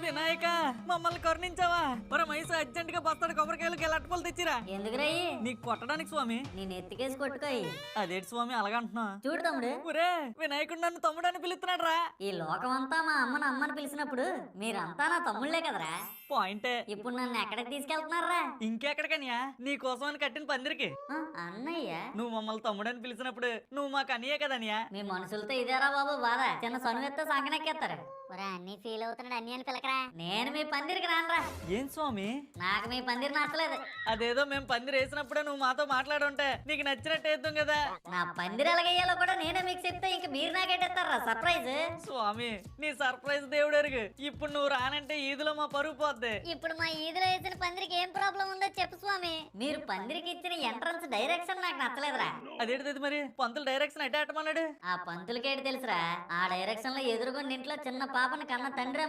వినాయక మమ్మల్ని కరుణించావా? మరి మైసు అర్జెంట్ గా బస్తాడు కొబ్బరికాయలు గెలట్టుకోలు తెచ్చిరా. ఎందుకురాయి నీకు కొట్టడానికి స్వామి. నేను ఎత్తికేసి కొట్టుకోయి. అదేంటి స్వామి అలాగంటున్నా? చూడు తమ్ముడు, ఒరే వినాయకుడు నన్ను తమ్ముడు అని పిలుస్తున్నాడు రా. ఈ లోకం అంతా మా అమ్మని అమ్మని పిలిచినప్పుడు మీరంతా నా తమ్ముళ్లే కదరా. పాయింటే. ఇప్పుడు నన్ను ఎక్కడికి తీసుకెళ్తున్నారా? ఇంకెక్కడికనియా నీ కోసం అని కట్టిన పందిరికి. అన్నయ్య, నువ్వు మమ్మల్ని తమ్ముడు అని పిలిచినప్పుడు నువ్వు మాకు అనియే కదనియా. మీ మనుషులతో ఇదేరా బాబు బాధ. చిన్న సనువెత్తో సంకనెక్కేస్తారు. అన్ని ఫీల్ అవుతున్నాడు అన్ని అని పిలకరా. నేను మీ పందిరికి రానరా. ఏం స్వామి? నాకు మీ పందిరి నచ్చలేదు. అదేదో మేము పందిరి వేసినప్పుడే నువ్వు మాతో మాట్లాడుంటే నీకు నచ్చినట్టు వేద్దాం కదా. నా పందిరి ఎలాగేయాలో కూడా నేనే మీకు చెప్తే ఇంక మీరు నాకేటేస్తారా సర్ప్రైజ్. స్వామి నీ సర్ప్రైజ్ దేవుడు ఎరుగు. ఇప్పుడు నువ్వు రానంటే ఈదులో మా పరుగు పోద్ది. ఇప్పుడు మా ఈదులో వేసిన పందిరికి ఏం ప్రాబ్లం ఉందో చెప్పు స్వామి. మీరు పందిరికి ఇచ్చిన ఎంట్రన్స్ డైరెక్షన్ నాకు నచ్చలేదురా. అదేంటిది మరి పంతులు డైరెక్షన్ ఎట్ట అట్టమన్నాడు? ఆ పంతులకేటి తెలుసురా, ఆ డైరెక్షన్ లో ఎదురుగుండి ఇంట్లో చిన్న పాపని కన్న తండ్రి